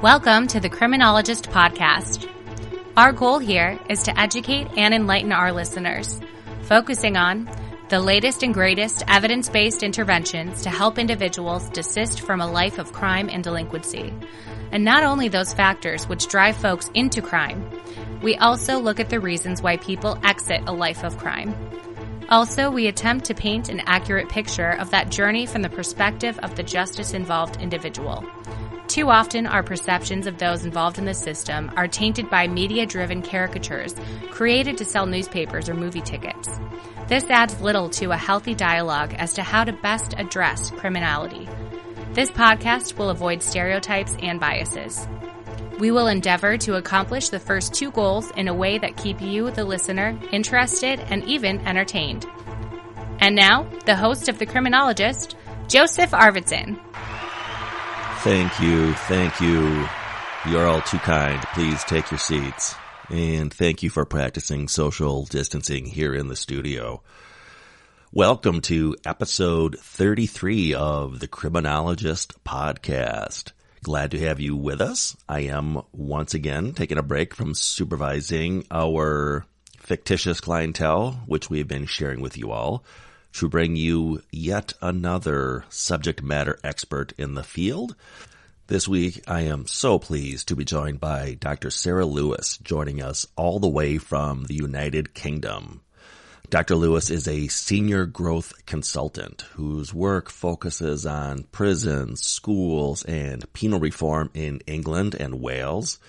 Welcome to the Criminologist Podcast. Our goal here is to educate and enlighten our listeners, focusing on the latest and greatest evidence-based interventions to help individuals desist from a life of crime and delinquency. And not only those factors which drive folks into crime, we also look at the reasons why people exit a life of crime. Also, we attempt to paint an accurate picture of that journey from the perspective of the justice-involved individual. Too often, our perceptions of those involved in the system are tainted by media-driven caricatures created to sell newspapers or movie tickets. This adds little to a healthy dialogue as to how to best address criminality. This podcast will avoid stereotypes and biases. We will endeavor to accomplish the first two goals in a way that keep you, the listener, interested and even entertained. And now, the host of The Criminologist, Joseph Arvidsson. Thank you. You're all too kind. Please take your seats. And thank you for practicing social distancing here in the studio. Welcome to episode 33 of The Criminologist Podcast. Glad to have you with us. I am once again taking a break from supervising our fictitious clientele, which we've been sharing with you all, to bring you yet another subject matter expert in the field. This week, I am so pleased to be joined by Dr. Sarah Lewis, joining us all the way from the United Kingdom. Dr. Lewis is a senior growth consultant whose work focuses on prisons, schools, and penal reform in England and Wales.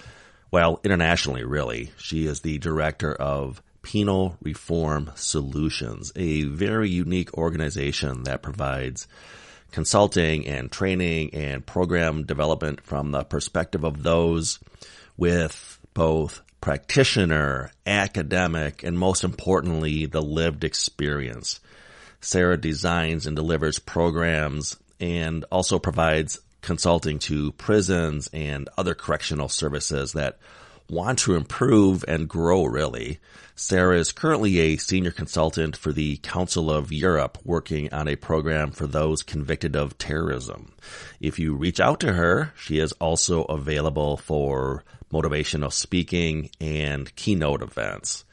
Well, internationally, really. She is the director of Penal Reform Solutions, a very unique organization that provides consulting and training and program development from the perspective of those with both practitioner, academic, and most importantly, the lived experience. Sarah designs and delivers programs and also provides consulting to prisons and other correctional services that want to improve and grow, really. Sarah is currently a senior consultant for the Council of Europe, working on a program for those convicted of terrorism. If you reach out to her, she is also available for motivational speaking and keynote events.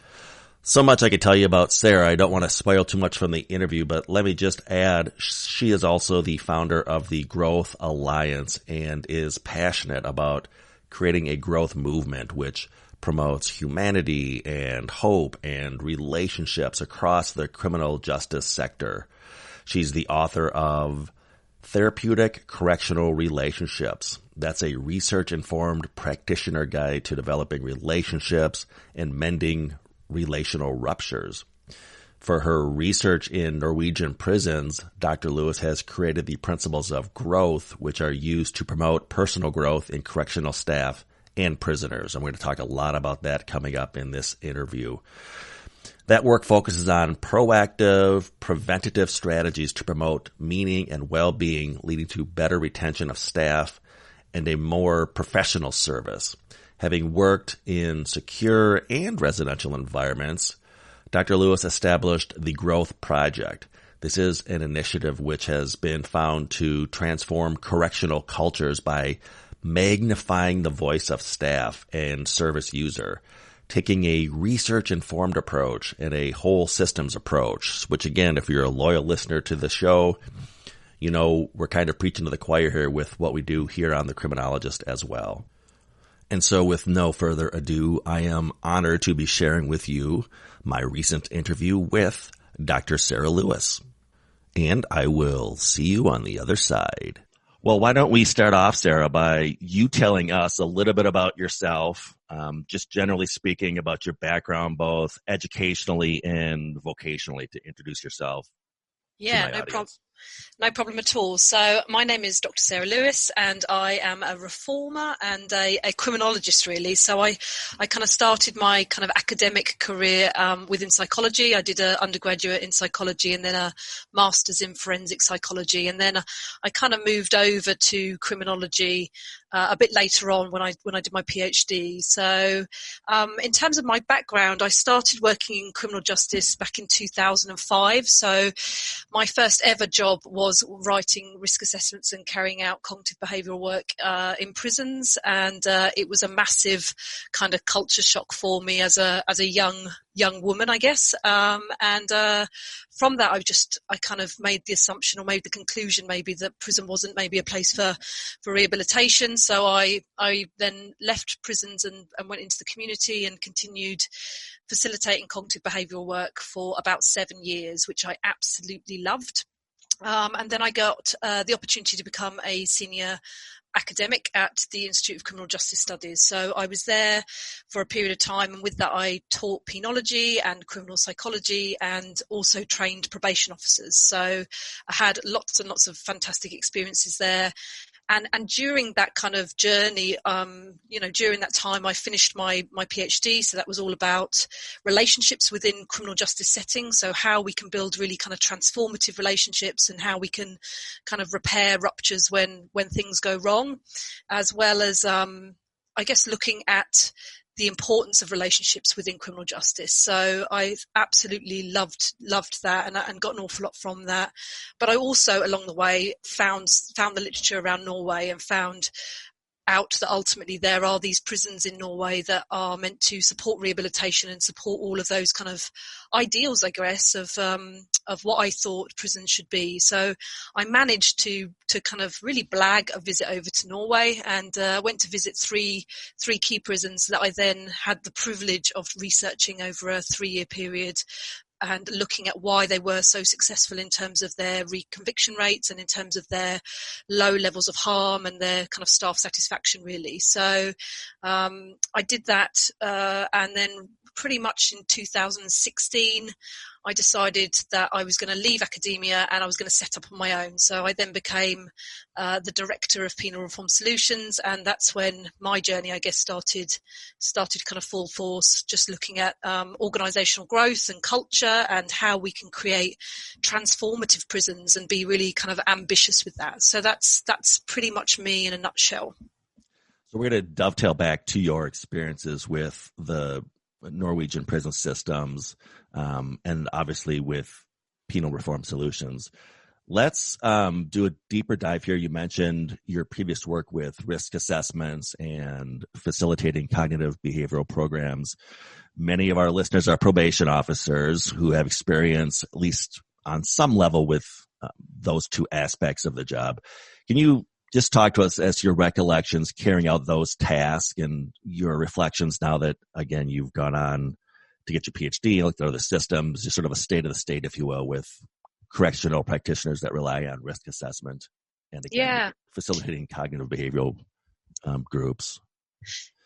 So much I could tell you about Sarah. I don't want to spoil too much from the interview, but let me just add, she is also the founder of the Growth Alliance and is passionate about creating a growth movement which promotes humanity and hope and relationships across the criminal justice sector. She's the author of Therapeutic Correctional Relationships. That's a research-informed practitioner guide to developing relationships and mending relational ruptures. For her research in Norwegian prisons, Dr. Lewis has created the principles of growth, which are used to promote personal growth in correctional staff and prisoners. I'm going to talk a lot about that coming up in this interview. That work focuses on proactive, preventative strategies to promote meaning and well-being, leading to better retention of staff and a more professional service. Having worked in secure and residential environments, Dr. Lewis established the Growth Project. This is an initiative which has been found to transform correctional cultures by magnifying the voice of staff and service user, taking a research-informed approach and a whole systems approach, which again, if you're a loyal listener to the show, you know we're kind of preaching to the choir here with what we do here on The Criminologist as well. And so with no further ado, I am honored to be sharing with you my recent interview with Dr. Sarah Lewis. And I will see you on the other side. Well, why don't we start off, Sarah, by you telling us a little bit about yourself, just generally speaking about your background, both educationally and vocationally, to introduce yourself. Yeah, no problem at all. So my name is Dr. Sarah Lewis, and I am a reformer and a criminologist, really. So I kind of started my kind of academic career within psychology. I did an undergraduate in psychology and then a master's in forensic psychology, and then I kind of moved over to criminology a bit later on when I did my PhD. So in terms of my background, I started working in criminal justice back in 2005. So my first ever job job was writing risk assessments and carrying out cognitive behavioural work in prisons, and it was a massive kind of culture shock for me as a young woman, I guess. From that, I kind of made the assumption or made the conclusion maybe that prison wasn't maybe a place for rehabilitation. So I then left prisons and went into the community and continued facilitating cognitive behavioural work for about 7 years, which I absolutely loved. And then I got the opportunity to become a senior academic at the Institute of Criminal Justice Studies. So I was there for a period of time, and with that I taught penology and criminal psychology and also trained probation officers. So I had lots and lots of fantastic experiences there. And during that kind of journey, during that time, I finished my PhD. So that was all about relationships within criminal justice settings. So how we can build really kind of transformative relationships and how we can kind of repair ruptures when things go wrong, as well as, I guess, looking at the importance of relationships within criminal justice. So I absolutely loved that and got an awful lot from that. But I also, along the way, found the literature around Norway and found out that ultimately there are these prisons in Norway that are meant to support rehabilitation and support all of those kind of ideals, I guess, of what I thought prisons should be. So I managed to kind of really blag a visit over to Norway and went to visit three key prisons that I then had the privilege of researching over a 3-year period, and looking at why they were so successful in terms of their reconviction rates and in terms of their low levels of harm and their kind of staff satisfaction, really. So I did that, and then pretty much in 2016, I decided that I was going to leave academia and I was going to set up on my own. So I then became the director of Penal Reform Solutions, and that's when my journey, I guess, started kind of full force, just looking at organisational growth and culture and how we can create transformative prisons and be really kind of ambitious with that. So that's pretty much me in a nutshell. So we're going to dovetail back to your experiences with the Norwegian prison systems, and obviously with Penal Reform Solutions. Let's do a deeper dive here. You mentioned your previous work with risk assessments and facilitating cognitive behavioral programs. Many of our listeners are probation officers who have experience, at least on some level, with those two aspects of the job. Can you just talk to us as to your recollections carrying out those tasks and your reflections now that, again, you've gone on to get your PhD, looked at other systems, just sort of a state of the state, if you will, with correctional practitioners that rely on risk assessment and, again, facilitating cognitive behavioral groups.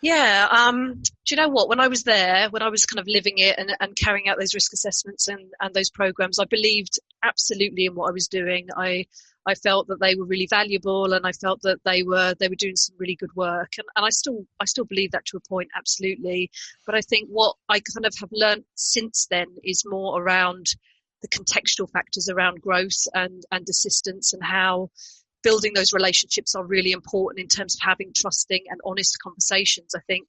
Yeah. Do you know what? When I was there, when I was kind of living it and carrying out those risk assessments and those programs, I believed absolutely in what I was doing. I felt that they were really valuable, and I felt that they were doing some really good work. And I still believe that to a point, absolutely. But I think what I kind of have learned since then is more around the contextual factors around growth and desistance, and how building those relationships are really important in terms of having trusting and honest conversations. I think,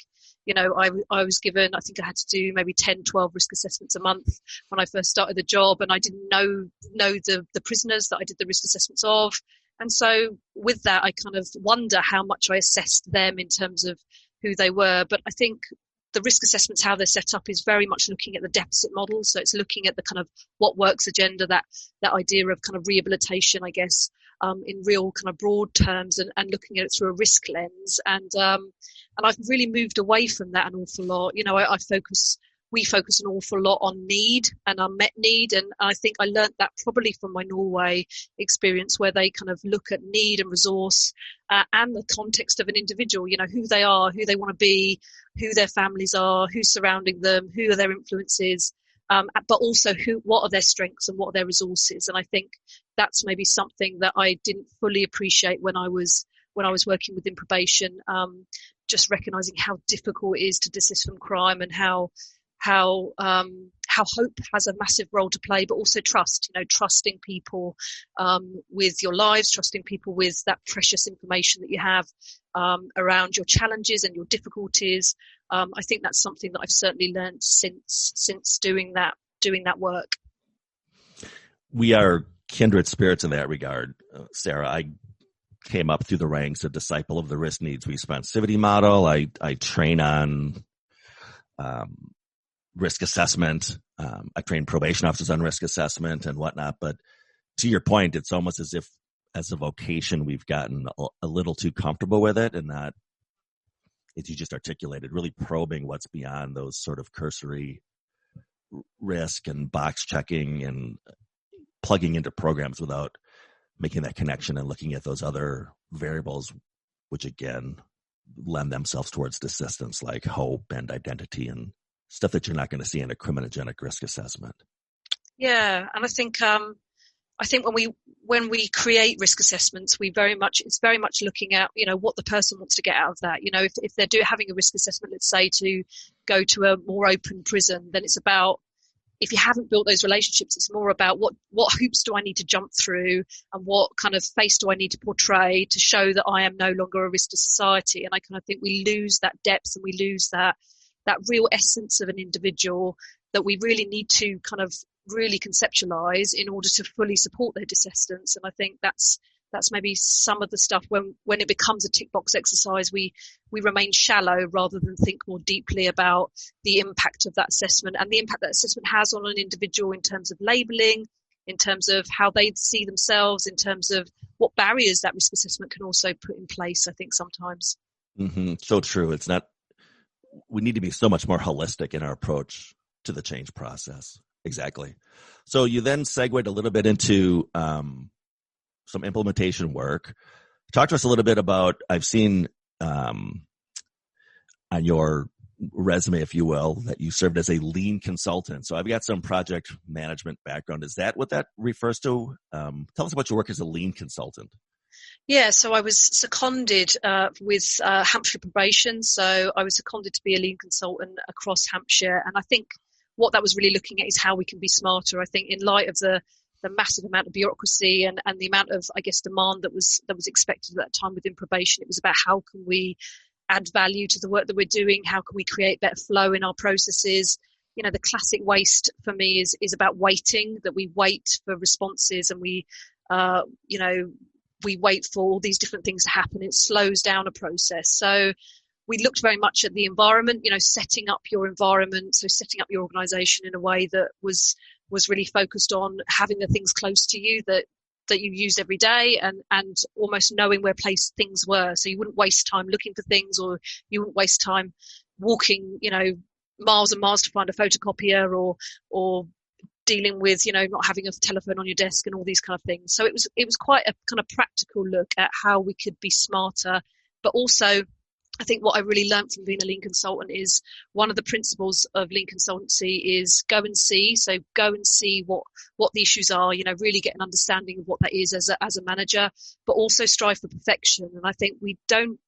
I was given, I think I had to do maybe 10, 12 risk assessments a month when I first started the job, and I didn't know the prisoners that I did the risk assessments of. And so with that, I kind of wonder how much I assessed them in terms of who they were. But I think the risk assessments, how they're set up, is very much looking at the deficit model. So it's looking at the kind of what works agenda, that idea of kind of rehabilitation, I guess, in real kind of broad terms, and looking at it through a risk lens. And I've really moved away from that an awful lot. We focus an awful lot on need and unmet need. And I think I learnt that probably from my Norway experience, where they kind of look at need and resource and the context of an individual, who they are, who they want to be, who their families are, who's surrounding them, who are their influences, but also what are their strengths and what are their resources. And I think that's maybe something that I didn't fully appreciate when I was working within probation, just recognizing how difficult it is to desist from crime, and how hope has a massive role to play, but also trust, trusting people with your lives, trusting people with that precious information that you have around your challenges and your difficulties. I think that's something that I've certainly learned since doing that work. We are kindred spirits in that regard. Sarah, I came up through the ranks, a disciple of the risk needs responsivity model. I train on risk assessment. I train probation officers on risk assessment and whatnot. But to your point, it's almost as if as a vocation, we've gotten a little too comfortable with it and not, as you just articulated, really probing what's beyond those sort of cursory risk and box checking and plugging into programs without making that connection and looking at those other variables, which again lend themselves towards desistance, like hope and identity and stuff that you're not going to see in a criminogenic risk assessment. Yeah, and I think when we create risk assessments, it's very much looking at, what the person wants to get out of that. If they're having a risk assessment, let's say to go to a more open prison, then it's about, if you haven't built those relationships, it's more about what hoops do I need to jump through and what kind of face do I need to portray to show that I am no longer a risk to society. And I kind of think we lose that depth and we lose that real essence of an individual that we really need to kind of really conceptualize in order to fully support their desistance. And I think that's maybe some of the stuff when it becomes a tick box exercise, we remain shallow rather than think more deeply about the impact of that assessment and the impact that assessment has on an individual in terms of labeling, in terms of how they see themselves, in terms of what barriers that risk assessment can also put in place, I think sometimes. Mm-hmm. So true. We need to be so much more holistic in our approach to the change process. Exactly. So you then segued a little bit into some implementation work. Talk to us a little bit about, I've seen on your resume, if you will, that you served as a lean consultant. So I've got some project management background. Is that what that refers to? Tell us about your work as a lean consultant. Yeah, so I was seconded with Hampshire probation. So I was seconded to be a lean consultant across Hampshire. And I think what that was really looking at is how we can be smarter. I think in light of the massive amount of bureaucracy and the amount of, I guess, demand that was expected at that time within probation, it was about how can we add value to the work that we're doing? How can we create better flow in our processes? The classic waste for me is about waiting, that we wait for responses and we wait for all these different things to happen. It slows down a process. So we looked very much at the environment, setting up your environment, so setting up your organization in a way that was really focused on having the things close to you that you used every day and almost knowing where things were. So you wouldn't waste time looking for things, or you wouldn't waste time walking, miles and miles to find a photocopier or dealing with, not having a telephone on your desk and all these kind of things. So it was quite a kind of practical look at how we could be smarter, but also I think what I really learned from being a lean consultant is one of the principles of lean consultancy is go and see. So go and see what the issues are, really get an understanding of what that is as a manager, but also strive for perfection. And I think we don't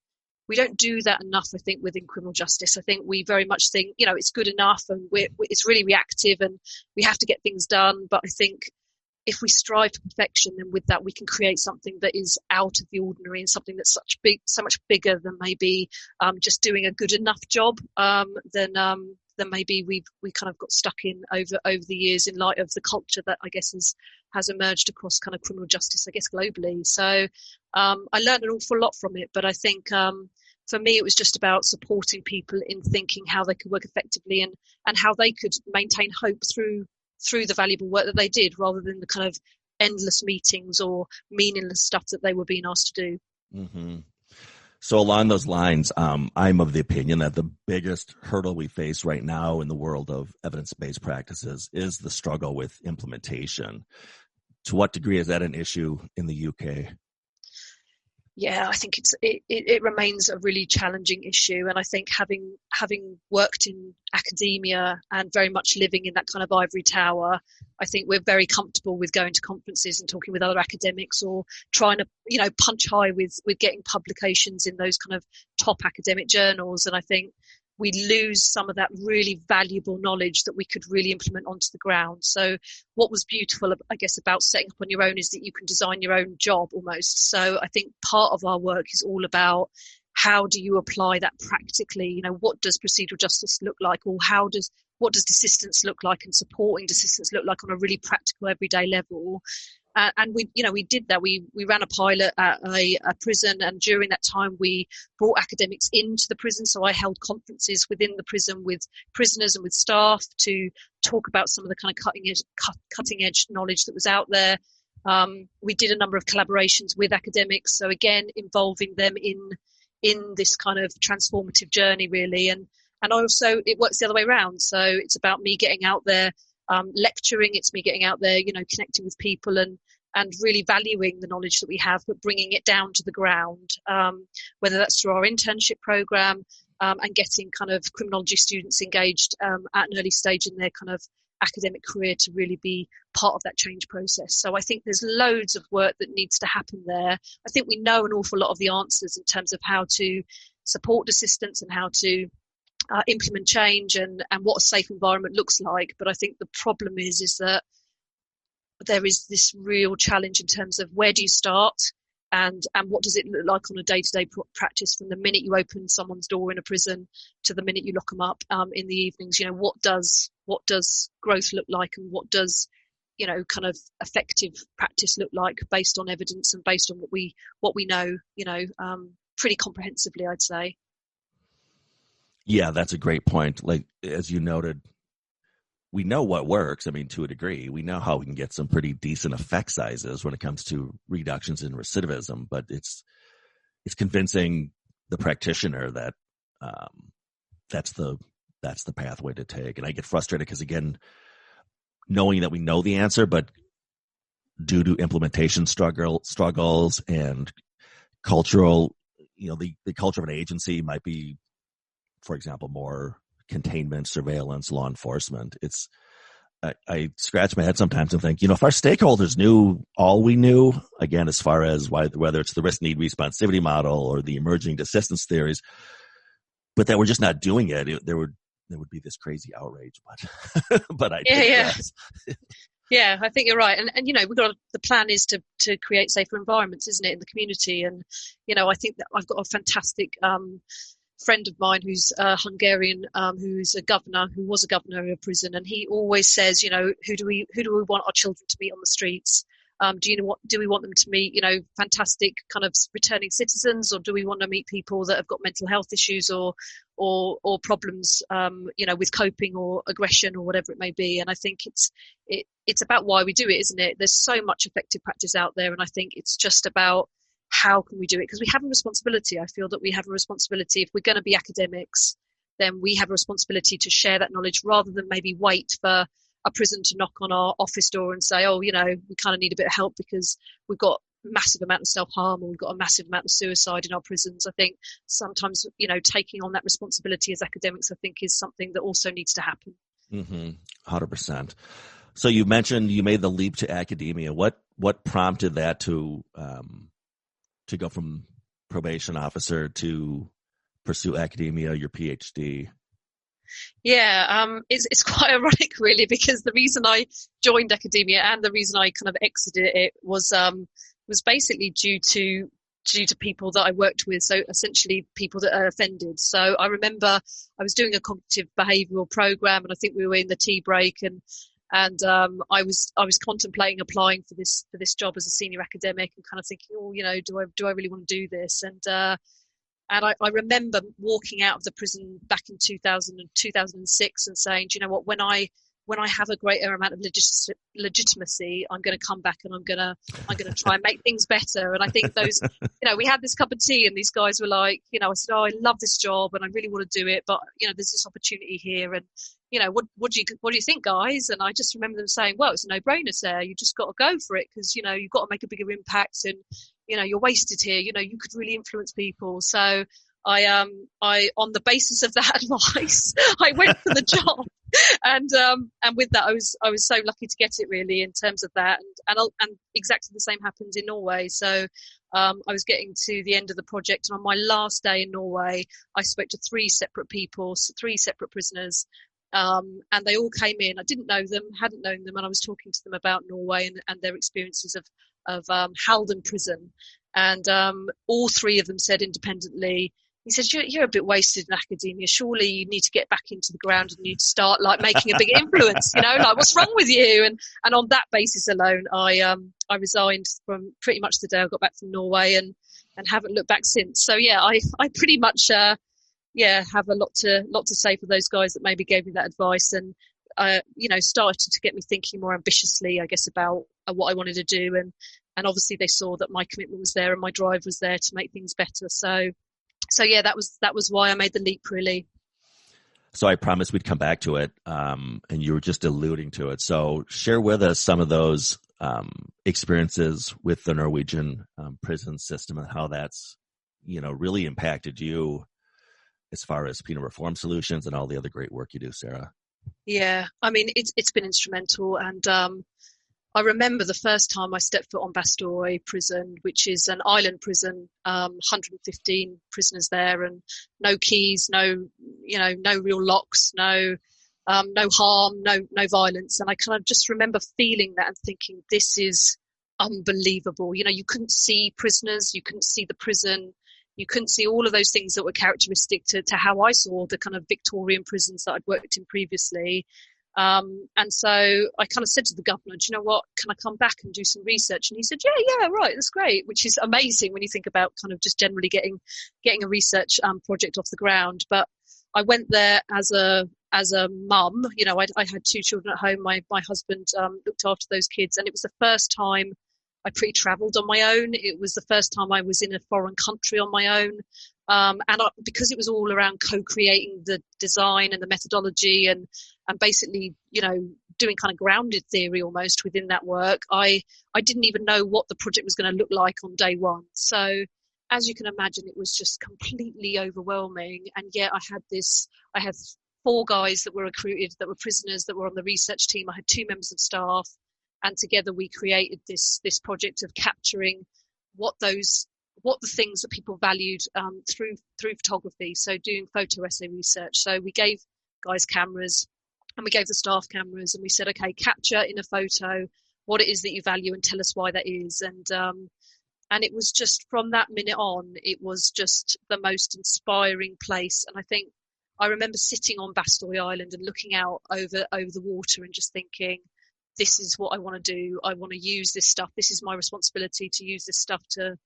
do that enough, I think, within criminal justice. I think we very much think, it's good enough and it's really reactive and we have to get things done. But I think if we strive for perfection, then with that we can create something that is out of the ordinary and something that's so much bigger than maybe just doing a good enough job. Then maybe we kind of got stuck in over the years in light of the culture that I guess has emerged across kind of criminal justice, I guess, globally. So I learned an awful lot from it, but I think for me it was just about supporting people in thinking how they could work effectively and how they could maintain hope through the valuable work that they did, rather than the kind of endless meetings or meaningless stuff that they were being asked to do. Mm-hmm. So along those lines, I'm of the opinion that the biggest hurdle we face right now in the world of evidence-based practices is the struggle with implementation. To what degree is that an issue in the UK? Yeah, I think it remains a really challenging issue. And I think having worked in academia and very much living in that kind of ivory tower, I think we're very comfortable with going to conferences and talking with other academics or trying to, punch high with getting publications in those kind of top academic journals. And I think we lose some of that really valuable knowledge that we could really implement onto the ground. So what was beautiful, I guess, about setting up on your own is that you can design your own job almost. So I think part of our work is all about how do you apply that practically? What does procedural justice look like, or what does desistance look like and supporting desistance look like on a really practical everyday level? And we did that. We ran a pilot at a prison, and during that time we brought academics into the prison. So I held conferences within the prison with prisoners and with staff to talk about some of the kind of cutting edge knowledge that was out there. We did a number of collaborations with academics, so again involving them in this kind of transformative journey, really. And also it works the other way around. So it's about me getting out there, lecturing. It's me getting out there, connecting with people and really valuing the knowledge that we have, but bringing it down to the ground, whether that's through our internship program, and getting kind of criminology students engaged at an early stage in their kind of academic career to really be part of that change process. So I think there's loads of work that needs to happen there. I think we know an awful lot of the answers in terms of how to support desistance and how to implement change and what a safe environment looks like. But I think the problem is that there is this real challenge in terms of where do you start and what does it look like on a day-to-day practice from the minute you open someone's door in a prison to the minute you lock them up in the evenings. What does growth look like, and what does kind of effective practice look like based on evidence and based on what we know, pretty comprehensively, I'd say. Yeah, that's a great point. Like, as you noted, we know what works. I mean, to a degree, we know how we can get some pretty decent effect sizes when it comes to reductions in recidivism, but it's convincing the practitioner that that's the pathway to take. And I get frustrated because, again, knowing that we know the answer, but due to implementation struggles and cultural, the culture of an agency might be, for example, more containment, surveillance, law enforcement. I scratch my head sometimes and think, if our stakeholders knew all we knew, again, as far as whether it's the risk-need responsivity model or the emerging desistance theories, but that we're just not doing it, there would be this crazy outrage. But I digress. Yeah, I think you're right. And the plan is to create safer environments, isn't it, in the community? And, I think that I've got a fantastic friend of mine who's Hungarian, who was a governor of a prison, and he always says, who do we want our children to meet on the streets? Do we want them to meet, fantastic kind of returning citizens, or do we want to meet people that have got mental health issues or problems, with coping or aggression or whatever it may be? And I think it's about why we do it, isn't it? There's so much effective practice out there, and I think it's just about how can we do it? Because we have a responsibility. I feel that we have a responsibility. If we're going to be academics, then we have a responsibility to share that knowledge rather than maybe wait for a prison to knock on our office door and say, we kind of need a bit of help because we've got a massive amount of self-harm or we've got a massive amount of suicide in our prisons. I think sometimes, taking on that responsibility as academics, I think is something that also needs to happen. 100%. So you mentioned you made the leap to academia. What prompted that to go from probation officer to pursue academia, your PhD? Yeah, it's quite ironic, really, because the reason I joined academia and the reason I kind of exited it was basically due to people that I worked with. So essentially people that are offended. So I remember I was doing a cognitive behavioural program, and I think we were in the tea break, and I was contemplating applying for this job as a senior academic and kind of thinking, do I really want to do this? And I remember walking out of the prison back in 2000 and 2006 and saying, do you know what, when I have a greater amount of legitimacy, I'm going to come back and I'm going to try and make things better. And I think those, we had this cup of tea and these guys were like, I said, I love this job and I really want to do it, but there's this opportunity here, and what do you think, guys? And I just remember them saying, well, it's a no-brainer, Sarah. You just got to go for it because you've got to make a bigger impact, and you're wasted here. You could really influence people. So I on the basis of that advice, I went for the job. And with that, I was so lucky to get it, really, in terms of that. And exactly the same happened in Norway. So I was getting to the end of the project, and on my last day in Norway, I spoke to 3 separate people, 3 separate prisoners. And they all came in. I didn't know them, hadn't known them, and I was talking to them about Norway and their experiences of Halden prison. And all 3 of them said independently, he said, you're a bit wasted in academia. Surely you need to get back into the ground and you need to start like making a big influence, like what's wrong with you? And on that basis alone, I resigned from pretty much the day I got back from Norway and haven't looked back since. So yeah, I pretty much, have a lot to say for those guys that maybe gave me that advice and, started to get me thinking more ambitiously, I guess, about what I wanted to do. And obviously they saw that my commitment was there and my drive was there to make things better. So yeah, that was why I made the leap, really. So I promised we'd come back to it, and you were just alluding to it. So share with us some of those experiences with the Norwegian prison system and how that's, really impacted you as far as penal reform solutions and all the other great work you do, Sarah. Yeah, I mean, it's been instrumental. And I remember the first time I stepped foot on Bastoy prison, which is an island prison, 115 prisoners there, and no keys, no real locks, no harm, no violence. And I kind of just remember feeling that and thinking, this is unbelievable. You couldn't see prisoners, you couldn't see the prison, you couldn't see all of those things that were characteristic to how I saw the kind of Victorian prisons that I'd worked in previously. And so I kind of said to the governor, do you know what, can I come back and do some research? And he said, yeah, right, that's great, which is amazing when you think about kind of just generally getting a research project off the ground. But I went there as a mum. I had 2 children at home. My husband looked after those kids, and it was the first time I pre-traveled on my own. It was the first time I was in a foreign country on my own. Because it was all around co-creating the design and the methodology and basically, doing kind of grounded theory almost within that work, I didn't even know what the project was going to look like on day one. So as you can imagine, it was just completely overwhelming. And yet I had 4 guys that were recruited, that were prisoners, that were on the research team. I had 2 members of staff, and together we created this project of capturing what the things that people valued through photography. So doing photo essay research. So we gave guys cameras and we gave the staff cameras, and we said, okay, capture in a photo what it is that you value and tell us why that is. And it was just from that minute on, it was just the most inspiring place. And I remember sitting on Bastoy Island and looking out over the water and just thinking, this is what I want to do. I want to use this stuff. This is my responsibility to use this stuff to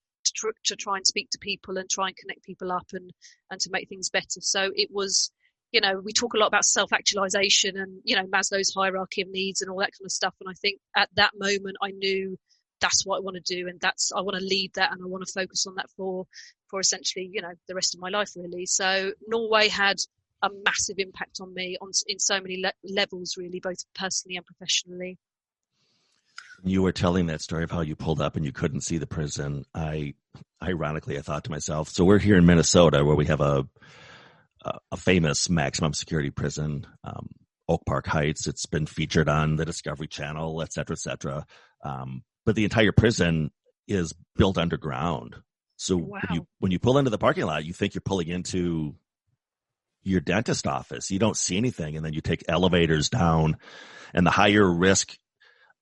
try and speak to people and try and connect people up and to make things better. So it was, we talk a lot about self-actualization and, Maslow's hierarchy of needs and all that kind of stuff. And I think at that moment I knew that's what I want to do, and I want to lead that, and I want to focus on that for essentially, the rest of my life, really. So Norway had a massive impact on me in so many levels, really, both personally and professionally. You were telling that story of how you pulled up and you couldn't see the prison. Ironically, I thought to myself, so we're here in Minnesota where we have a famous maximum security prison, Oak Park Heights. It's been featured on the Discovery Channel, et cetera, et cetera. But the entire prison is built underground. So wow. when you pull into the parking lot, you think you're pulling into your dentist office. You don't see anything. And then you take elevators down, and the higher risk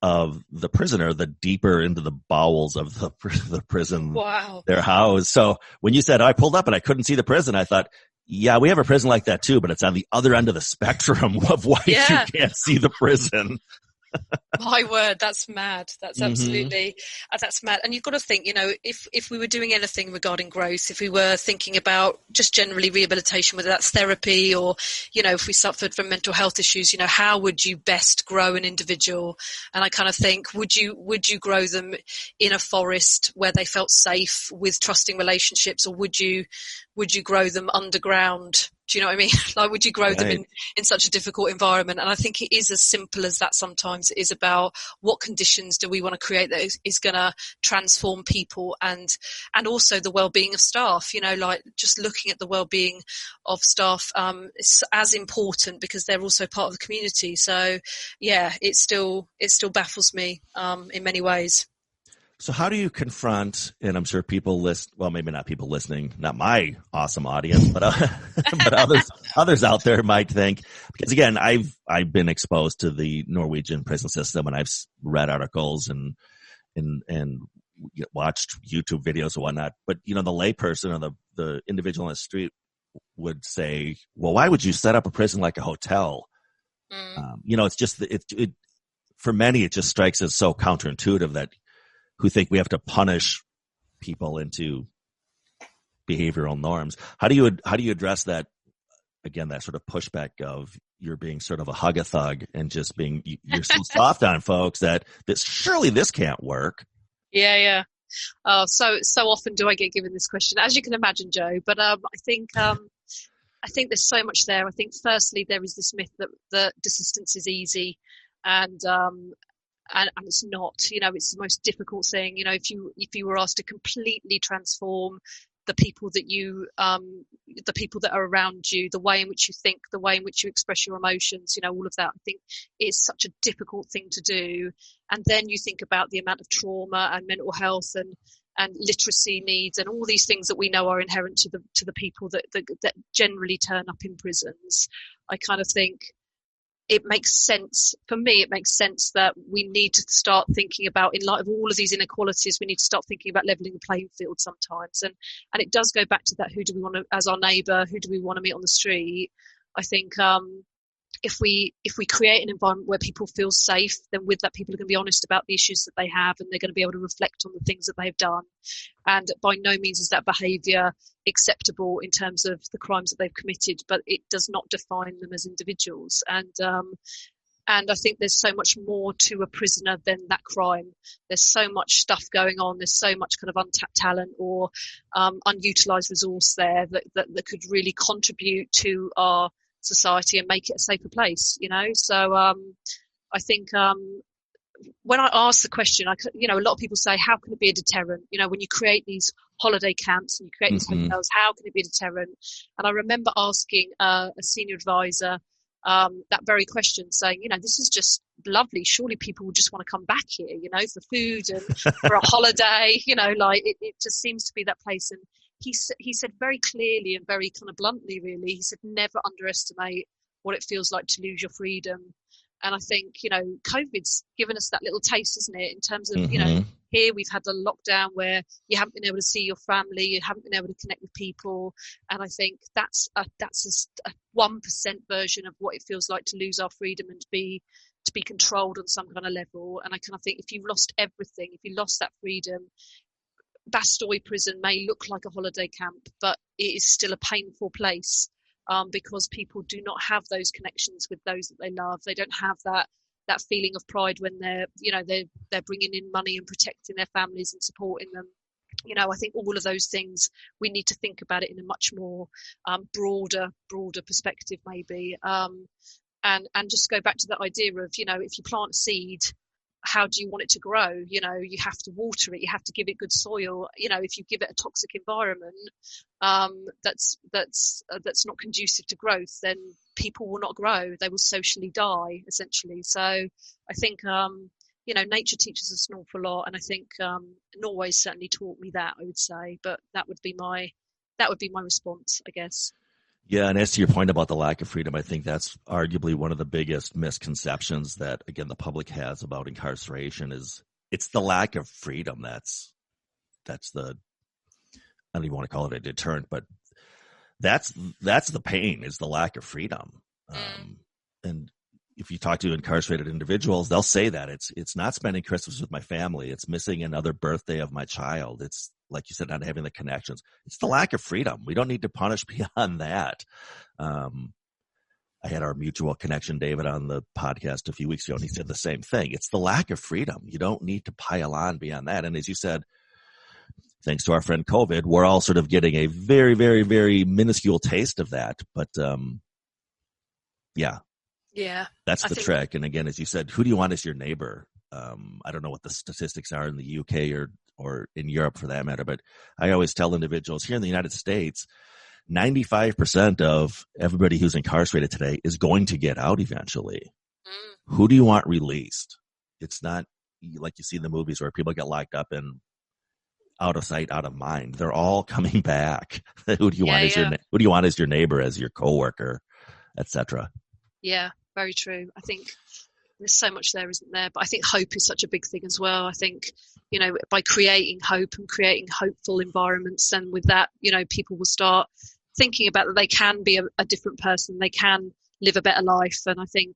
of the prisoner, the deeper into the bowels of the prison wow. they're housed. So when you said, I pulled up and I couldn't see the prison, I thought, yeah, we have a prison like that too, but it's on the other end of the spectrum of why you can't see the prison. My word, that's mad. That's absolutely, that's mad. And you've got to think, if we were doing anything regarding growth, if we were thinking about just generally rehabilitation, whether that's therapy or, if we suffered from mental health issues, how would you best grow an individual? And I kind of think, would you grow them in a forest where they felt safe with trusting relationships, or would you grow them underground? Do you know what I mean? Like, would you grow them in such a difficult environment? And I think it is as simple as that sometimes. It is about what conditions do we want to create that is going to transform people and also the well-being of staff. Like just looking at the well-being of staff is as important because they're also part of the community. So, yeah, it still baffles me in many ways. So how do you confront, and I'm sure people maybe not people listening, not my awesome audience, but others out there might think, because again, I've been exposed to the Norwegian prison system, and I've read articles and watched YouTube videos and whatnot. But, the layperson or the individual on the street would say, well, why would you set up a prison like a hotel? It's just, for many, it just strikes as so counterintuitive that who think we have to punish people into behavioral norms. How do you address that? Again, that sort of pushback of you're being sort of a hug-a-thug and just you're so soft on folks that surely this can't work. Yeah. Oh, so often do I get given this question, as you can imagine, Joe. But I think there's so much there. I think firstly there is this myth that desistance is easy, and it's not. It's the most difficult thing. If you were asked to completely transform the people that are around you, the way in which you think, the way in which you express your emotions, all of that, I think is such a difficult thing to do. And then you think about the amount of trauma and mental health and literacy needs and all these things that we know are inherent to the people that generally turn up in prisons. I kind of think it makes sense, for me, it makes sense that we need to start thinking about, in light of all of these inequalities, we need to start thinking about levelling the playing field sometimes. And it does go back to that, who do we want to, as our neighbour, who do we want to meet on the street? I think if we create an environment where people feel safe, then with that people are going to be honest about the issues that they have, and they're going to be able to reflect on the things that they've done. And by no means is that behaviour acceptable in terms of the crimes that they've committed, but it does not define them as individuals. And I think there's so much more to a prisoner than that crime. There's so much stuff going on. There's so much kind of untapped talent or unutilised resource there that could really contribute to our society and make it a safer place, So I think when I ask the question, a lot of people say, how can it be a deterrent? When you create these holiday camps and you create these hotels, how can it be a deterrent? And I remember asking a senior advisor that very question, saying, this is just lovely. Surely people would just want to come back here, for food and for a holiday, it just seems to be that place. And he said very clearly and very kind of bluntly, really, he said, never underestimate what it feels like to lose your freedom. And I think, COVID's given us that little taste, isn't it? In terms of, here we've had the lockdown where you haven't been able to see your family, you haven't been able to connect with people. And I think that's a 1% version of what it feels like to lose our freedom and to be controlled on some kind of level. And I kind of think if you've lost everything, if you lost that freedom, Bastoy prison may look like a holiday camp, but it is still a painful place because people do not have those connections with those that they love. They don't have that feeling of pride when they're bringing in money and protecting their families and supporting them. I think all of those things, we need to think about it in a much more broader perspective, maybe, and just go back to that idea of, if you plant a seed, how do you want it to grow? You have to water it. You have to give it good soil. If you give it a toxic environment, that's not conducive to growth, then people will not grow. They will socially die, essentially. So I think, nature teaches us an awful lot. And I think, Norway's certainly taught me that, I would say, but that would be my response, I guess. Yeah, and as to your point about the lack of freedom, I think that's arguably one of the biggest misconceptions that, again, the public has about incarceration is it's the lack of freedom that's the, I don't even want to call it a deterrent, but that's the pain, is the lack of freedom. And if you talk to incarcerated individuals, they'll say that it's not spending Christmas with my family, it's missing another birthday of my child, it's, like you said, not having the connections. It's the lack of freedom. We don't need to punish beyond that. I had our mutual connection, David, on the podcast a few weeks ago, and he said the same thing. It's the lack of freedom. You don't need to pile on beyond that. And as you said, thanks to our friend COVID, we're all sort of getting a very, very, very minuscule taste of that. But yeah, that's the trick. And again, as you said, who do you want as your neighbor? I don't know what the statistics are in the UK or in Europe for that matter, but I always tell individuals here in the United States, 95% of everybody who's incarcerated today is going to get out eventually. Who do you want released? It's not like you see in the movies where people get locked up and out of sight, out of mind. They're all coming back. Who do you want as your neighbor, as your coworker, etc.? Yeah, very true. I think There's so much there, isn't there? But I think hope is such a big thing as well. I think, by creating hope and creating hopeful environments, and with that, people will start thinking about that they can be a different person, they can live a better life. And I think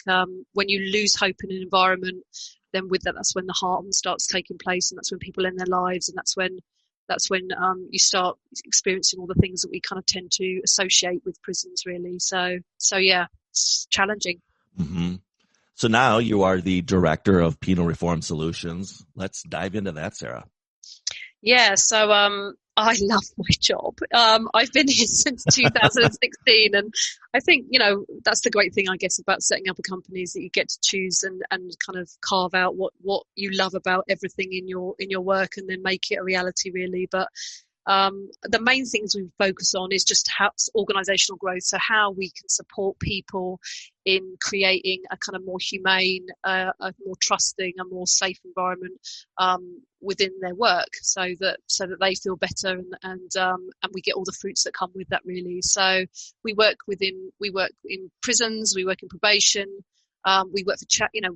when you lose hope in an environment, then with that's when the harm starts taking place, and that's when people end their lives, and that's when you start experiencing all the things that we kind of tend to associate with prisons, really. So yeah, it's challenging. Mm-hmm. So now you are the director of Penal Reform Solutions. Let's dive into that, Sarah. Yeah, so I love my job. I've been here since 2016, and I think, that's the great thing, I guess, about setting up a company, is that you get to choose and kind of carve out what you love about everything in your work, and then make it a reality, really. But the main things we focus on is just how organizational growth, so how we can support people in creating a kind of more humane, a more trusting, a more safe environment within their work, so that they feel better, and we get all the fruits that come with that, really. So we work in prisons, we work in probation, we work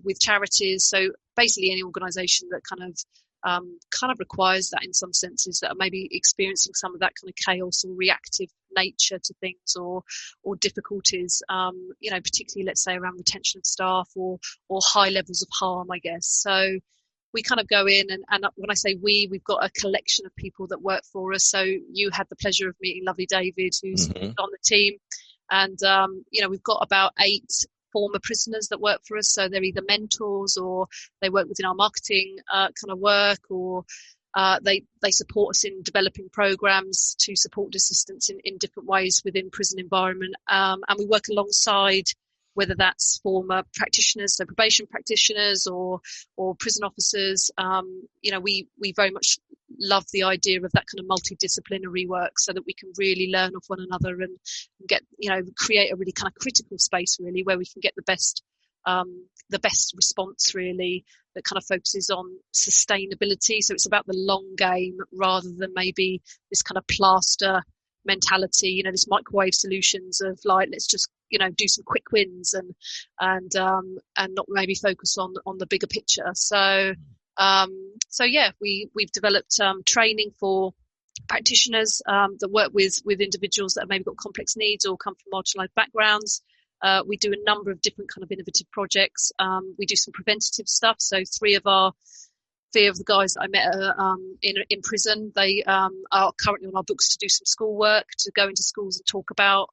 with charities. So basically any organisation that kind of requires that, in some senses, that are maybe experiencing some of that kind of chaos or reactive nature to things, or difficulties, particularly, let's say, around retention of staff or high levels of harm, I guess. So we kind of go in, and when I say we've got a collection of people that work for us. So you had the pleasure of meeting lovely David, who's on the team, and we've got about 8 former prisoners that work for us. So they're either mentors, or they work within our marketing kind of work, or they support us in developing programs to support desistance in different ways within prison environment. And we work alongside, whether that's former practitioners, so probation practitioners, or prison officers. We very much love the idea of that kind of multidisciplinary work, so that we can really learn off one another and get, create a really kind of critical space, really, where we can get the best response, really, that kind of focuses on sustainability. So it's about the long game, rather than maybe this kind of plaster mentality, this microwave solutions of like, let's just, do some quick wins and not maybe focus on the bigger picture. So yeah, we've developed training for practitioners that work with individuals that have maybe got complex needs or come from marginalised backgrounds. We do a number of different kind of innovative projects. We do some preventative stuff. So 3 of the guys that I met in prison, they are currently on our books to do some schoolwork, to go into schools and talk about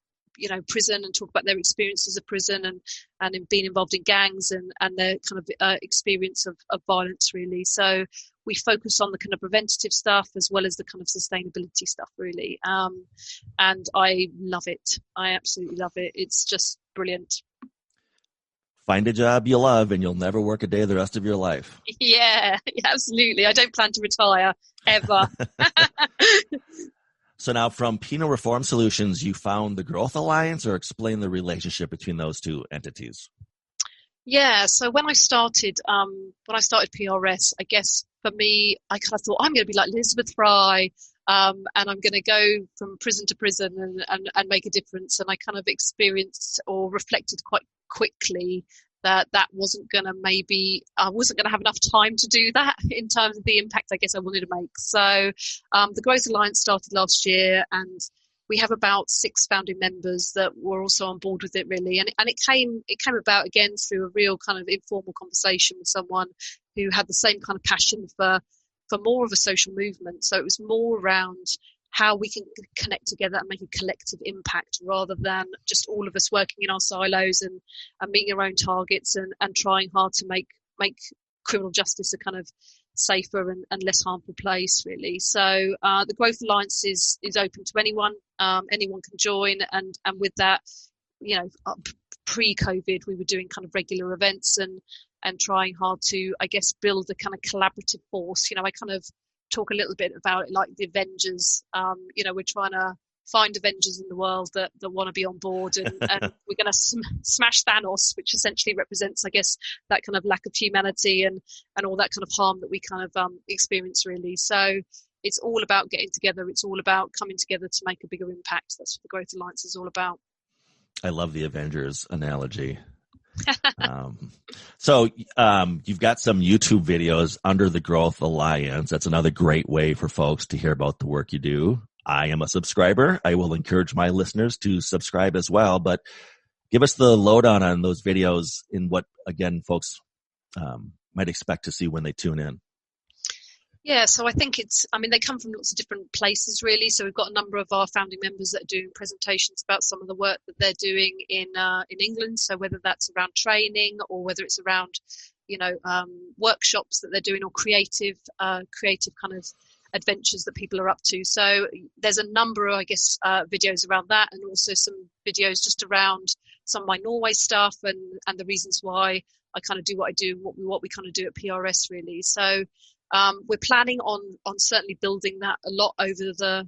prison, and talk about their experiences of prison, and in being involved in gangs, and their kind of experience of violence, really. So we focus on the kind of preventative stuff as well as the kind of sustainability stuff, really. And I love it. I absolutely love it. It's just brilliant. Find a job you love, and you'll never work a day the rest of your life. Yeah, absolutely. I don't plan to retire ever. So now, from Penal Reform Solutions, you found the Growth Alliance, or explain the relationship between those two entities? Yeah, so when I started PRS, I guess for me, I kind of thought, I'm going to be like Elizabeth Fry, and I'm going to go from prison to prison and make a difference. And I kind of experienced or reflected quite quickly that wasn't going to I wasn't going to have enough time to do that in terms of the impact I guess I wanted to make. So the Growth Alliance started last year, and we have about 6 founding members that were also on board with it, really. And it came about, again, through a real kind of informal conversation with someone who had the same kind of passion for more of a social movement. So it was more around how we can connect together and make a collective impact, rather than just all of us working in our silos and meeting our own targets and trying hard to make criminal justice a kind of safer and less harmful place, really. So the Growth Alliance is open to anyone. Anyone can join, and with that, pre-COVID, we were doing kind of regular events and trying hard to, I guess, build a kind of collaborative force. I kind of talk a little bit about it like the Avengers. We're trying to find Avengers in the world that want to be on board, and we're going to smash Thanos, which essentially represents, I guess, that kind of lack of humanity and all that kind of harm that we kind of experience, really. So it's all about getting together. It's all about coming together to make a bigger impact. That's what the Growth Alliance is all about. I love the Avengers analogy. You've got some YouTube videos under the Growth Alliance. That's another great way for folks to hear about the work you do. I am a subscriber. I will encourage my listeners to subscribe as well, but give us the lowdown on those videos and what, again, folks might expect to see when they tune in. Yeah, so I think they come from lots of different places, really. So we've got a number of our founding members that are doing presentations about some of the work that they're doing in England. So whether that's around training or whether it's around, workshops that they're doing or creative kind of adventures that people are up to. So there's a number of, videos around that, and also some videos just around some of my Norway stuff and the reasons why I kind of do what I do, what we kind of do at PRS, really. So we're planning on certainly building that a lot over the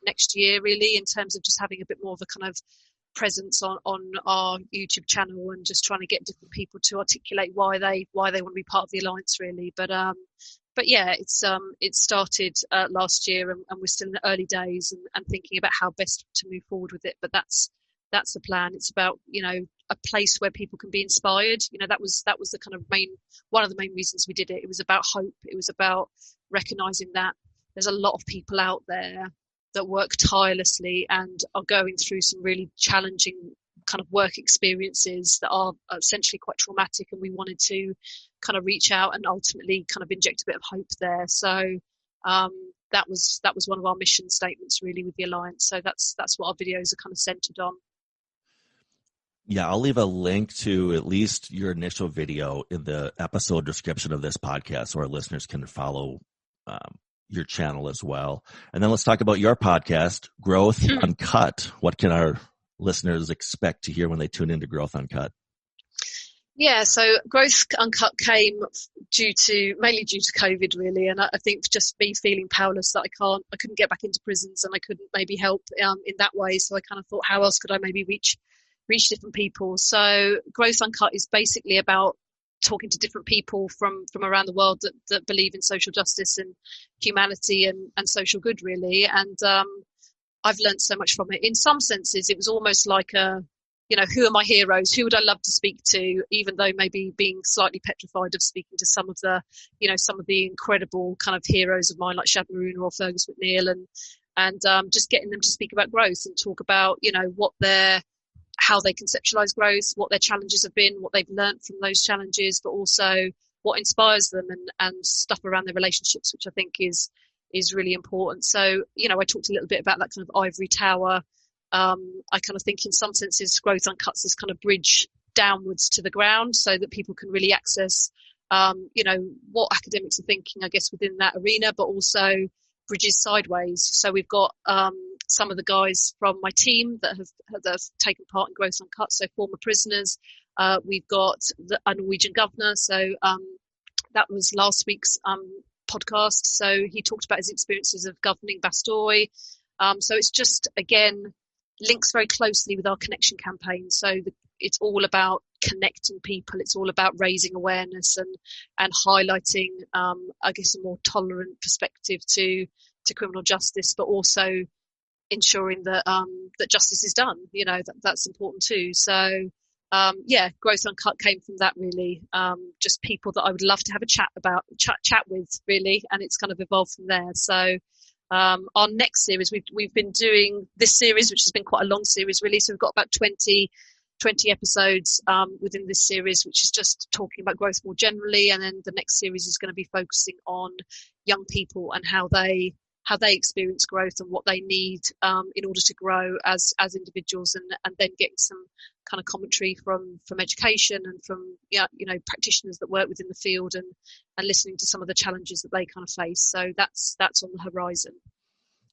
next year, really, in terms of just having a bit more of a kind of presence on our YouTube channel and just trying to get different people to articulate why they want to be part of the Alliance, really. But yeah, it started last year, and we're still in the early days and thinking about how best to move forward with it. But that's the plan. It's about, a place where people can be inspired. That was the kind of one of the main reasons we did it. It was about hope. It was about recognizing that there's a lot of people out there that work tirelessly and are going through some really challenging kind of work experiences that are essentially quite traumatic, and we wanted to kind of reach out and ultimately kind of inject a bit of hope there. So that was one of our mission statements, really, with the Alliance. So that's what our videos are kind of centered on. Yeah, I'll leave a link to at least your initial video in the episode description of this podcast so our listeners can follow your channel as well. And then let's talk about your podcast, Growth Uncut. What can our listeners expect to hear when they tune into Growth Uncut? Yeah, so Growth Uncut came mainly due to COVID, really, and I think just me feeling powerless that I couldn't get back into prisons and I couldn't maybe help in that way. So I kind of thought, how else could I maybe reach different people? So Growth Uncut is basically about talking to different people from around the world that believe in social justice and humanity and social good, really. And I've learned so much from it. In some senses, it was almost like who are my heroes? Who would I love to speak to? Even though maybe being slightly petrified of speaking to some of the incredible kind of heroes of mine, like Shad Maruna or Fergus McNeil, and just getting them to speak about growth and talk about, how they conceptualize growth, what their challenges have been, what they've learned from those challenges, but also what inspires them and stuff around their relationships, which I think is really important. So, I talked a little bit about that kind of ivory tower. I kind of think in some senses Growth Uncuts this kind of bridge downwards to the ground so that people can really access, what academics are thinking, I guess, within that arena, but also bridges sideways. So we've got some of the guys from my team that have taken part in Growth Uncut, so former prisoners. We've got a Norwegian governor, so that was last week's podcast. So he talked about his experiences of governing Bastoy. So it's just, again, links very closely with our connection campaign. So it's all about connecting people. It's all about raising awareness and highlighting, I guess, a more tolerant perspective to criminal justice, but also ensuring that that justice is done. That's important too. So Growth Uncut came from that, really. Just people that I would love to have a chat with, really, and it's kind of evolved from there. So our next series, we've been doing this series, which has been quite a long series, really. So we've got about 20 episodes within this series, which is just talking about growth more generally. And then the next series is going to be focusing on young people and how they experience growth and what they need in order to grow as individuals, and then getting some kind of commentary from education and from practitioners that work within the field and listening to some of the challenges that they kind of face. So that's on the horizon.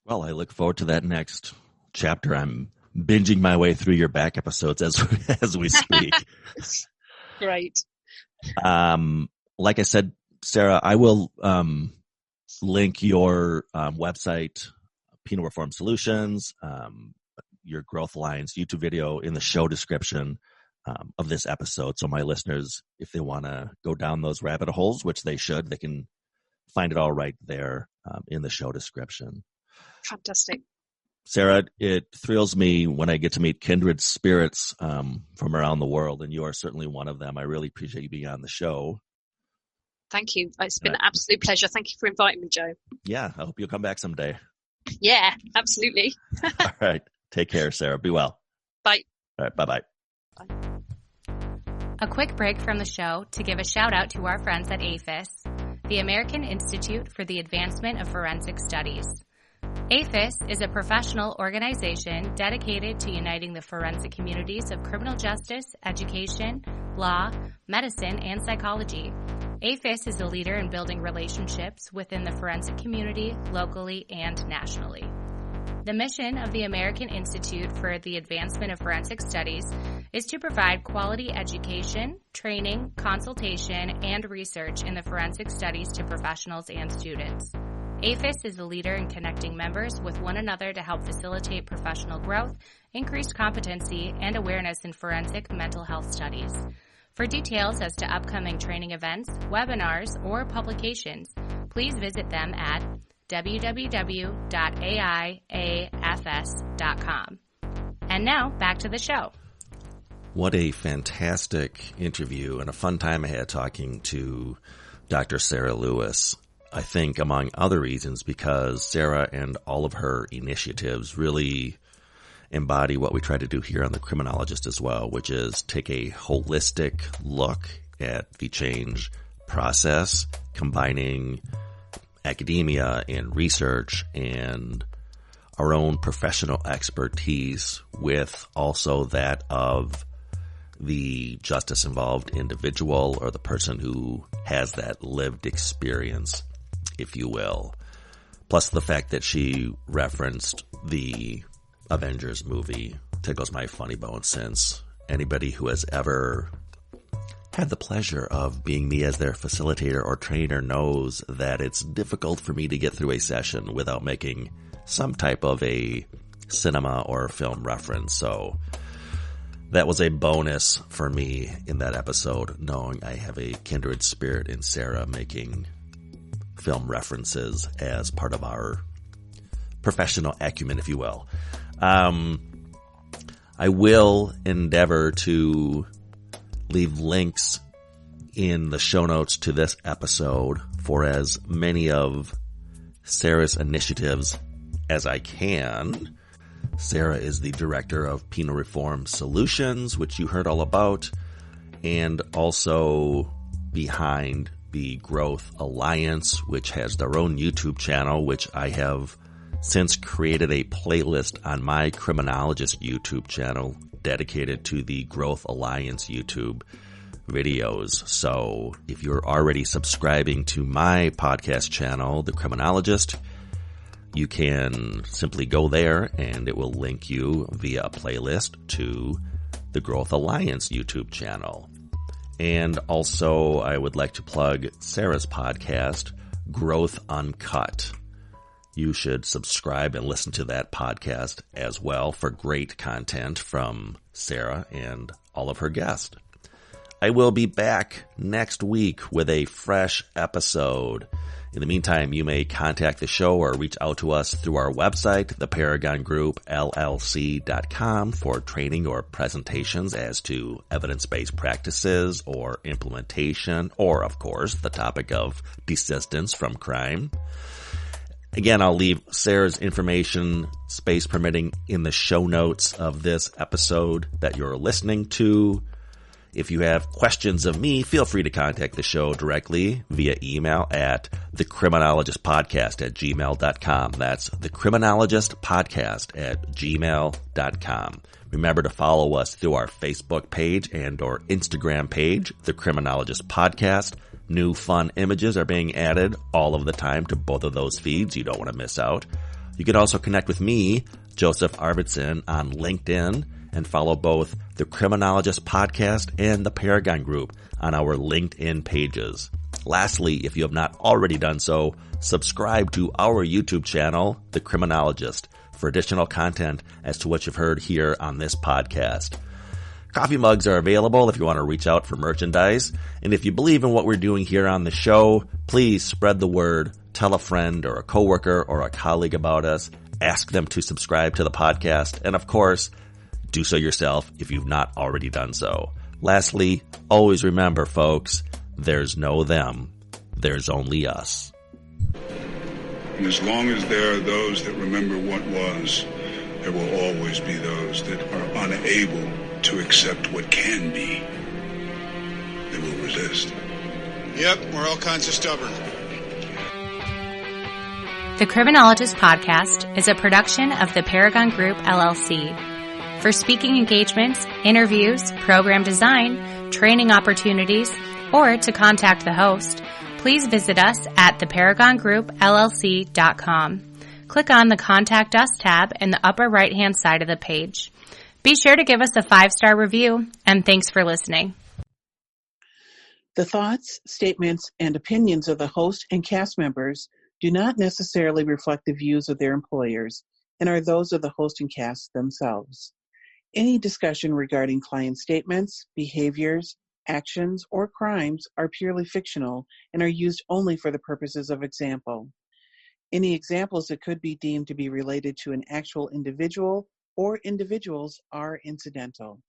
Well, I look forward to that next chapter. I'm binging my way through your back episodes as we speak. Great. Like I said, Sarah, I will link your website, Penal Reform Solutions, your Growth Alliance YouTube video in the show description of this episode. So my listeners, if they want to go down those rabbit holes, which they should, they can find it all right there in the show description. Fantastic. Sarah, it thrills me when I get to meet kindred spirits from around the world, and you are certainly one of them. I really appreciate you being on the show. Thank you. It's been an absolute pleasure. Thank you for inviting me, Joe. Yeah, I hope you'll come back someday. Yeah, absolutely. All right. Take care, Sarah. Be well. Bye. All right. Bye-bye. A quick break from the show to give a shout out to our friends at APHIS, the American Institute for the Advancement of Forensic Studies. APHIS is a professional organization dedicated to uniting the forensic communities of criminal justice, education, law, medicine, and psychology. APHIS is a leader in building relationships within the forensic community, locally and nationally. The mission of the American Institute for the Advancement of Forensic Studies is to provide quality education, training, consultation, and research in the forensic studies to professionals and students. APHIS is the leader in connecting members with one another to help facilitate professional growth, increased competency, and awareness in forensic mental health studies. For details as to upcoming training events, webinars, or publications, please visit them at www.aiafs.com. And now, back to the show. What a fantastic interview and a fun time I had talking to Dr. Sarah Lewis. I think, among other reasons, because Sarah and all of her initiatives really embody what we try to do here on The Criminologist as well, which is take a holistic look at the change process, combining academia and research and our own professional expertise with also that of the justice-involved individual or the person who has that lived experience, if you will. Plus the fact that she referenced the Avengers movie tickles my funny bone, since anybody who has ever had the pleasure of being me as their facilitator or trainer knows that it's difficult for me to get through a session without making some type of a cinema or film reference. So that was a bonus for me in that episode, knowing I have a kindred spirit in Sarah making film references as part of our professional acumen, if you will. I will endeavor to leave links in the show notes to this episode for as many of Sarah's initiatives as I can. Sarah is the director of Penal Reform Solutions, which you heard all about, and also behind the Growth Alliance, which has their own YouTube channel, which I have since created a playlist on my Criminologist YouTube channel dedicated to the Growth Alliance YouTube videos. So if you're already subscribing to my podcast channel, The Criminologist, you can simply go there and it will link you via a playlist to the Growth Alliance YouTube channel. And also I would like to plug Sarah's podcast, Growth Uncut. You should subscribe and listen to that podcast as well for great content from Sarah and all of her guests. I will be back next week with a fresh episode. In the meantime, you may contact the show or reach out to us through our website, theparagongroup.llc.com, for training or presentations as to evidence-based practices or implementation, or, of course, the topic of desistance from crime. Again, I'll leave Sarah's information, space permitting, in the show notes of this episode that you're listening to. If you have questions of me, feel free to contact the show directly via email at thecriminologistpodcast@gmail.com. That's thecriminologistpodcast@gmail.com. Remember to follow us through our Facebook page and or Instagram page, The Criminologist Podcast. New fun images are being added all of the time to both of those feeds. You don't want to miss out. You can also connect with me, Joseph Arvidsson, on LinkedIn, and follow both the Criminologist Podcast and the Paragon Group on our LinkedIn pages. Lastly, if you have not already done so, subscribe to our YouTube channel, The Criminologist, for additional content as to what you've heard here on this podcast. Coffee mugs are available if you want to reach out for merchandise. And if you believe in what we're doing here on the show, please spread the word. Tell a friend or a coworker or a colleague about us. ask them to subscribe to the podcast, and of course, do so yourself if you've not already done so. Lastly, always remember, folks, there's no them, there's only us. And as long as there are those that remember what was, there will always be those that are unable to accept what can be. They will resist. Yep, we're all kinds of stubborn. The Criminologist Podcast is a production of the Paragon Group, LLC. For speaking engagements, interviews, program design, training opportunities, or to contact the host, please visit us at theparagongroup.llc.com. Click on the Contact Us tab in the upper right-hand side of the page. Be sure to give us a 5-star review, and thanks for listening. The thoughts, statements, and opinions of the host and cast members do not necessarily reflect the views of their employers and are those of the host and cast themselves. Any discussion regarding client statements, behaviors, actions, or crimes are purely fictional and are used only for the purposes of example. Any examples that could be deemed to be related to an actual individual or individuals are incidental.